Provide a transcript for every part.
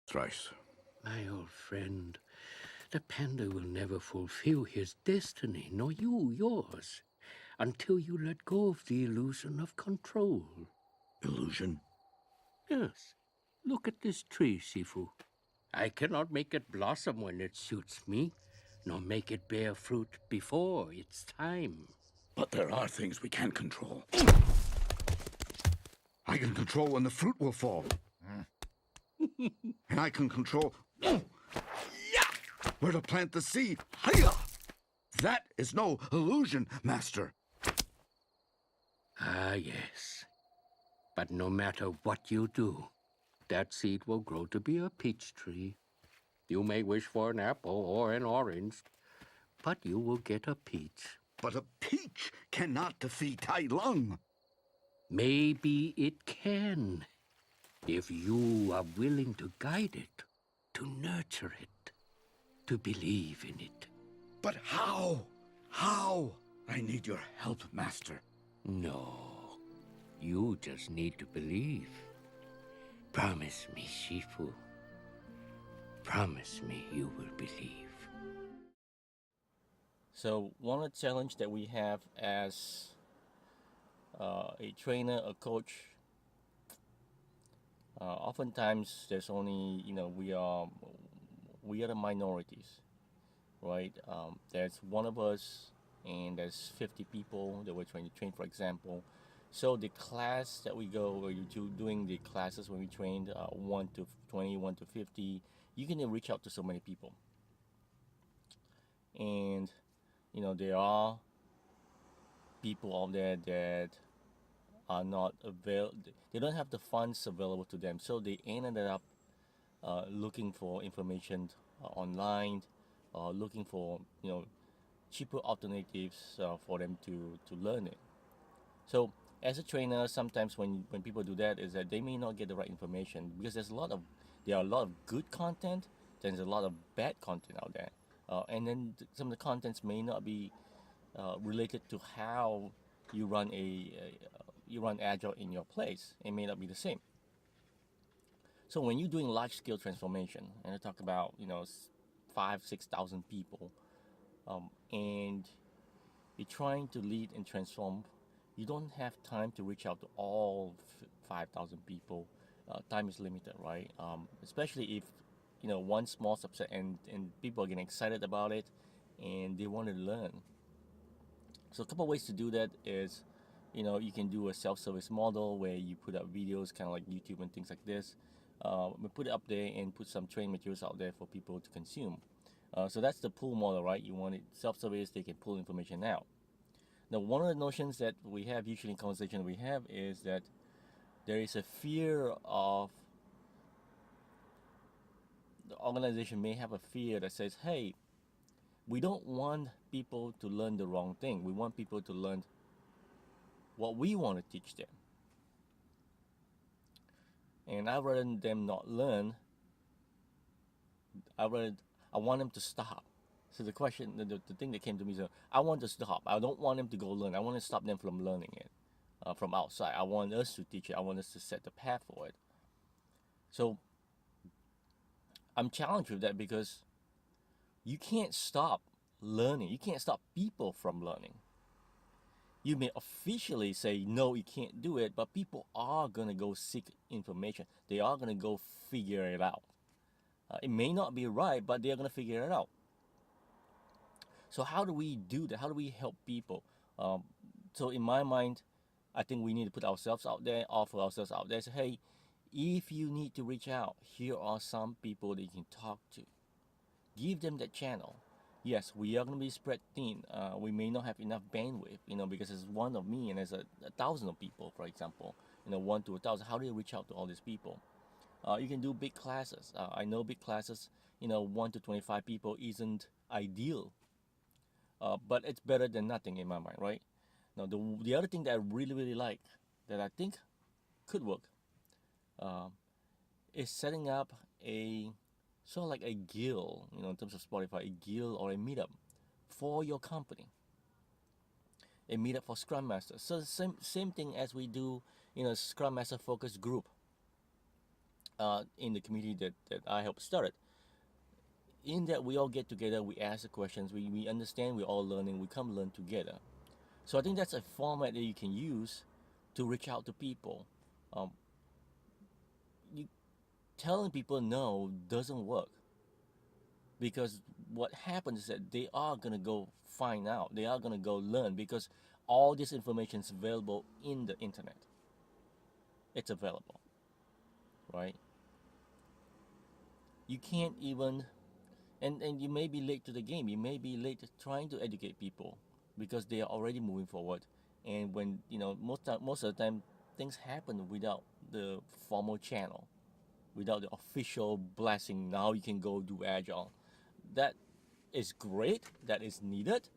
Thrice. My old friend, the panda will never fulfill his destiny, nor you yours, until you let go of the illusion of control. Illusion? Yes. Look at this tree, Sifu. I cannot make it blossom when it suits me, nor make it bear fruit before its time. But there are things we can control. I can control when the fruit will fall. And I can control where to plant the seed. Hiya! That is no illusion, Master. Ah, yes. But no matter what you do, that seed will grow to be a peach tree. You may wish for an apple or an orange, but you will get a peach. But a peach cannot defeat Tai Lung. Maybe it can, if you are willing to guide it, to nurture it, to believe in it. But how? How? I need your help, Master. No, you just need to believe. Promise me, Shifu. Promise me you will believe. So one challenge that we have as a trainer, a coach, oftentimes there's only we are the minorities, right? There's one of us, and there's 50 people that we're trying to train, for example. So the class that we go, or you doing the classes when we trained 1 to 20, 1 to 50, you can reach out to so many people, and there are people out there that are not available. They don't have the funds available to them, so they ended up looking for information online, looking for cheaper alternatives for them to learn it. So as a trainer, sometimes when people do that, is that they may not get the right information, because there are a lot of good content, there's a lot of bad content out there, and then some of the contents may not be related to how you run you run agile in your place. It may not be the same. So when you're doing large scale transformation, and I talk about 5,000-6,000 people, and you're trying to lead and transform, you don't have time to reach out to all 5,000 people. Time is limited, right? Especially if one small subset, and people are getting excited about it, and they want to learn. So a couple of ways to do that is, you can do a self-service model where you put up videos, kind of like YouTube and things like this. We put it up there and put some training materials out there for people to consume. So that's the pull model, right? You want it self-service, they can pull information out. Now, one of the notions that we have usually in conversation we have is that there is a fear of, the organization may have a fear that says, hey, we don't want people to learn the wrong thing. We want people to learn what we want to teach them. And I'd rather them not learn, I want them to stop. So the question, the thing that came to me is, I want to stop. I don't want them to go learn. I want to stop them from learning it from outside. I want us to teach it. I want us to set the path for it. So I'm challenged with that, because you can't stop learning. You can't stop people from learning. You may officially say, no, you can't do it, but people are going to go seek information. They are going to go figure it out. It may not be right, but they're going to figure it out. So how do we do that? How do we help people? So in my mind, I think we need to put ourselves out there, offer ourselves out there. Say, hey, if you need to reach out, here are some people that you can talk to. Give them that channel. Yes, we are going to be spread thin. We may not have enough bandwidth, because there's one of me and there's a thousand of people, for example, 1 to 1,000. How do you reach out to all these people? You can do big classes. I know big classes, 1 to 25 people isn't ideal, but it's better than nothing in my mind, right? Now, the other thing that I really, really like, that I think could work, is setting up a sort of like a guild, in terms of Spotify, a guild or a meetup for your company. A meetup for Scrum Masters. So same thing as we do in a Scrum Master focus group. in the community that I helped start. In that, we all get together, we ask the questions, we understand, we're all learning, we come learn together. So I think that's a format that you can use to reach out to people. Um, you telling people no doesn't work, because what happens is that they are gonna go find out, they are gonna go learn, because all this information is available in the internet. It's available, right? You can't even, and you may be late to the game. You may be late trying to educate people because they are already moving forward. And when most of the time, things happen without the formal channel, without the official blessing. Now you can go do agile. That is great. That is needed.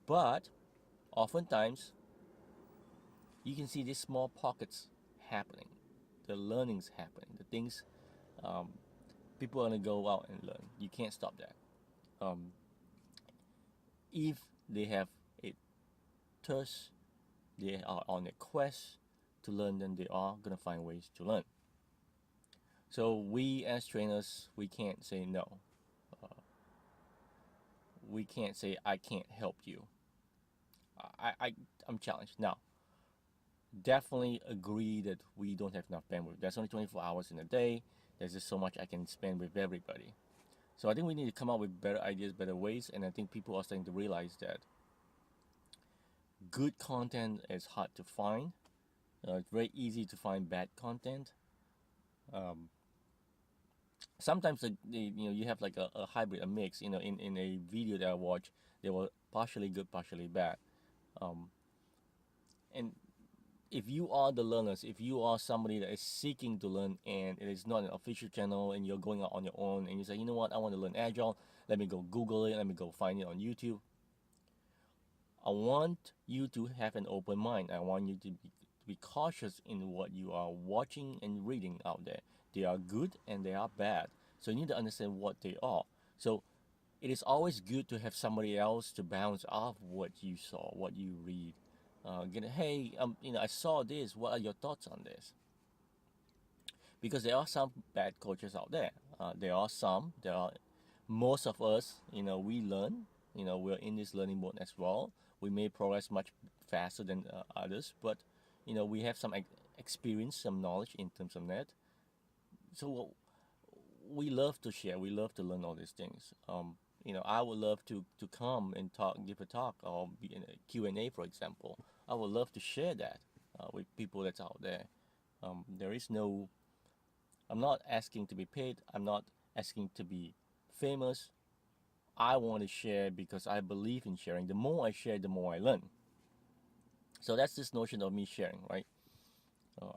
But oftentimes, you can see these small pockets happening, the learnings happening, the things um, people are gonna go out and learn. You can't stop that. Um, if they have a thirst, they are on a quest to learn, then they are gonna find ways to learn. So we as trainers, we can't say no. We can't say I can't help you. I'm challenged now. Definitely agree that we don't have enough bandwidth. There's only 24 hours in a day. There's just so much I can spend with everybody. So I think we need to come up with better ideas, better ways, and I think people are starting to realize that good content is hard to find. It's very easy to find bad content. Um, Sometimes you have like a hybrid, a mix. In a video that I watched, they were partially good, partially bad. Um, and if you are the learners, if you are somebody that is seeking to learn and it is not an official channel and you're going out on your own and you say, you know what, I want to learn Agile, let me go Google it, let me go find it on YouTube. I want you to have an open mind. I want you to be cautious in what you are watching and reading out there. They are good and they are bad. So you need to understand what they are. So it is always good to have somebody else to bounce off what you saw, what you read. Hey, I saw this. What are your thoughts on this? Because there are some bad coaches out there. There are most of us. We learn. We're in this learning mode as well. We may progress much faster than others, but we have some experience, some knowledge in terms of that. So we love to share. We love to learn all these things. I would love to come and give a talk, or be in a Q&A, for example. I would love to share that with people that's out there. There is no, I'm not asking to be paid. I'm not asking to be famous. I want to share because I believe in sharing. The more I share, the more I learn. So that's this notion of me sharing, right?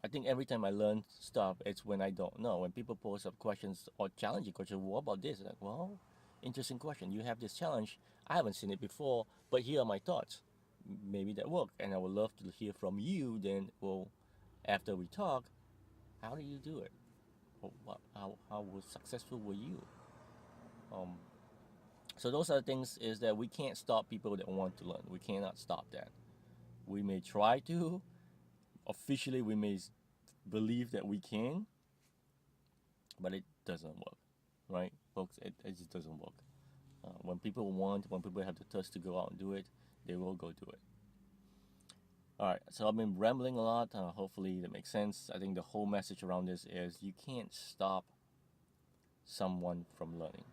I think every time I learn stuff, it's when I don't know. When people pose up questions or challenging questions, what about this? Like, well, interesting question. You have this challenge. I haven't seen it before, but here are my thoughts. Maybe that work, and I would love to hear from you. Then, well, after we talk, how do you do it? Or how successful were you? So those are the things is that we can't stop people that want to learn. We cannot stop that. We may try to. Officially, we may believe that we can, but it doesn't work, right, folks? It just doesn't work. When people have the thirst to go out and do it, they will go do it. All right, so I've been rambling a lot. Hopefully that makes sense. I think the whole message around this is you can't stop someone from learning.